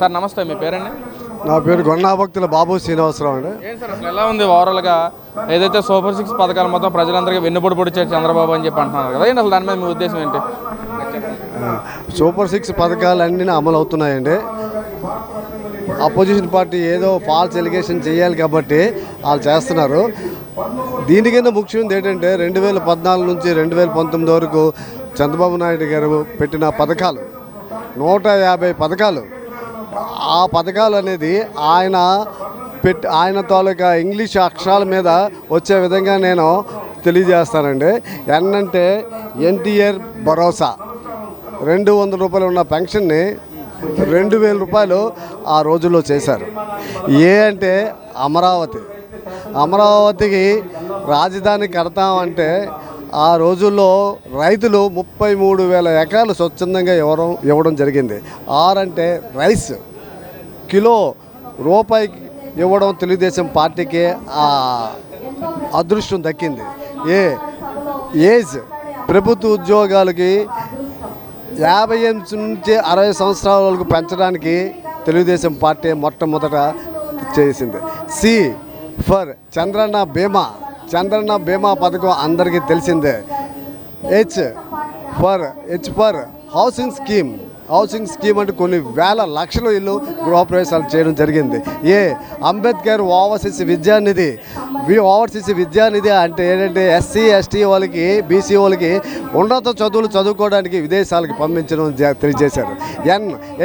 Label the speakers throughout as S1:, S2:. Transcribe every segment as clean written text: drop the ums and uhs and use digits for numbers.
S1: Sir నమస్తే, మీ పేరండి?
S2: నా పేరు గొన్నా భక్తుల బాబు శ్రీనివాసరావు అండి.
S1: ఏంటి సార్ అసలు ఎలా ఉంది ఓవరాల్గా? ఏదైతే సూపర్ 6 పథకాలు మొత్తం ప్రజలందరికీ వెన్నుపోటు పొడిచారు చంద్రబాబు అని చెప్పి అంటున్నారు కదా, ఏంటి అసలు దాని మీద మీ ఉద్దేశం ఏంటి?
S2: సూపర్ 6 పథకాలు అన్నీ అమలు అవుతున్నాయండి. అపోజిషన్ పార్టీ ఏదో ఫాల్స్ ఎలిగేషన్ చేయాలి కాబట్టి వాళ్ళు చేస్తున్నారు. దీనికన్నా ముఖ్యమైనది ఏంటంటే 2014 నుంచి 2019 వరకు చంద్రబాబు నాయుడు గారు పెట్టిన పథకాలు 150 పథకాలు. ఆ పథకాలు అనేది ఆయన తాలూకా ఇంగ్లీష్ అక్షరాల మీద వచ్చే విధంగా నేను తెలియజేస్తానండి. అంటే ఎన్టీఆర్ భరోసా 200 రూపాయలు ఉన్న పెన్షన్ని 2000 రూపాయలు ఆ రోజుల్లో చేశారు. అంటే అమరావతికి రాజధాని కడతామంటే ఆ రోజుల్లో రైతులు 33,000 ఎకరాలు స్వచ్ఛందంగా ఇవ్వడం జరిగింది. అంటే రైస్ కిలో రూపాయికి ఇవ్వడం తెలుగుదేశం పార్టీకి ఆ అదృష్టం దక్కింది. ఏజ్ ప్రభుత్వ ఉద్యోగాలకి 58 నుంచి 60 సంవత్సరాల వరకు పెంచడానికి తెలుగుదేశం పార్టీ మొట్టమొదట చేసింది. సి ఫర్ చంద్రన్న బీమా పథకం అందరికీ తెలిసిందే. హెచ్ ఫర్ హౌసింగ్ స్కీమ్ అంటే కొన్ని వేల లక్షల ఇల్లు గృహప్రవేశాలు చేయడం జరిగింది. అంబేద్కర్ ఓవర్సీస్ విద్యానిధి అంటే ఏంటంటే ఎస్సీ ఎస్టీ వాళ్ళకి బీసీ వాళ్ళకి ఉన్నత చదువులు చదువుకోవడానికి విదేశాలకు పంపించడం తెలియజేశారు.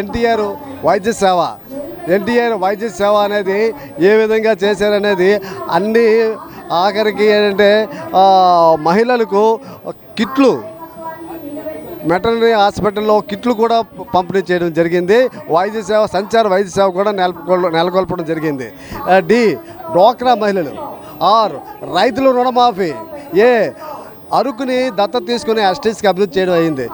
S2: ఎన్టీఆర్ వైద్య సేవ అనేది ఏ విధంగా చేశారనేది అన్నీ ఆఖరికి ఏంటంటే మహిళలకు కిట్లు మెటర్నరీ హాస్పిటల్లో కిట్లు కూడా పంపిణీ చేయడం జరిగింది. సంచార వైద్య సేవ కూడా నెలకొల్పడం జరిగింది. డ్వాక్రా మహిళలు. రైతులు రుణమాఫీ. అరకుని దత్తత తీసుకుని ఎస్టీస్కి అభివృద్ధి చేయడం అయింది.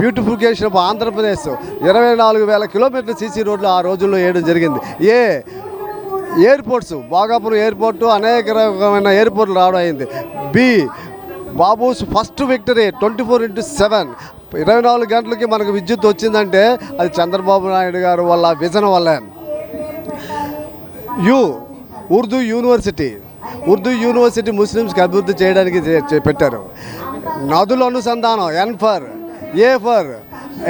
S2: బ్యూటిఫికేషన్ ఆఫ్ ఆంధ్రప్రదేశ్ 24,000 కిలోమీటర్ల సీసీ రోడ్లు ఆ రోజుల్లో వేయడం జరిగింది. ఎయిర్పోర్ట్స్ భోగాపురం ఎయిర్పోర్టు అనేక రకమైన ఎయిర్పోర్ట్లు రావడం అయింది. బాబూస్ ఫస్ట్ విక్టరీ 24/7 24 గంటలకి మనకు విద్యుత్ వచ్చిందంటే అది చంద్రబాబు నాయుడు గారు వల్ల విజన్ వల్ల. ఉర్దూ యూనివర్సిటీ ముస్లిమ్స్కి అభివృద్ధి చేయడానికి పెట్టారు. నదుల అనుసంధానం. ఏ ఫర్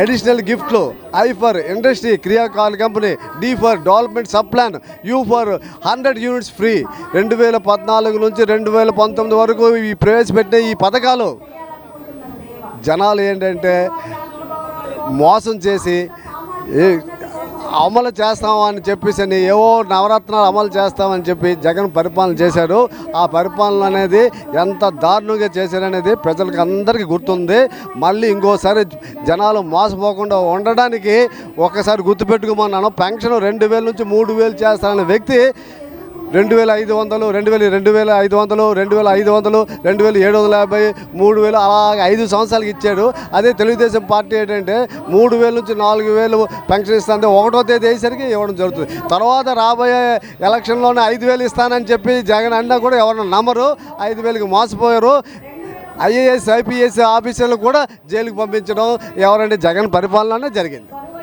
S2: అడిషనల్ గిఫ్ట్లు. ఐ ఫర్ ఇండస్ట్రీ క్రియాకాల్ company. D for development sub plan. U for 100 units free. 2014 నుంచి 2019 వరకు ఈ ప్రవేశపెట్టిన ఈ పథకాలు జనాలు ఏంటంటే మోసం చేసి అమలు చేస్తామని చెప్పేసి ఏవో నవరత్నాలు అమలు చేస్తామని చెప్పి జగన్ పరిపాలన చేశారు. ఆ పరిపాలన అనేది ఎంత దారుణంగా చేశారనేది ప్రజలకు అందరికీ గుర్తుంది. మళ్ళీ ఇంకోసారి జనాలు మోసపోకుండా ఉండడానికి ఒకసారి గుర్తుపెట్టుకోమన్నాను. పెన్షన్ 2,000 నుంచి 3,000 చేస్తారనే వ్యక్తి 2,500, 2,500, 2,500, 2,750, 3,000 అలాగే 5 సంవత్సరాలకి ఇచ్చాడు. అదే తెలుగుదేశం పార్టీ ఏంటంటే 3,000 నుంచి 4,000 పెన్షన్ ఇస్తానంటే 1వ తేదీ అయ్యేసరికి ఇవ్వడం జరుగుతుంది. తర్వాత రాబోయే ఎలక్షన్లోనే 5,000 ఇస్తానని చెప్పి జగన్ అన్నా కూడా ఎవరన్నా నమ్మరు. 5,000కి మోసపోయారు. IAS IPS ఆఫీసర్లు కూడా జైలుకి పంపించడం ఎవరంటే జగన్ పరిపాలన జరిగింది.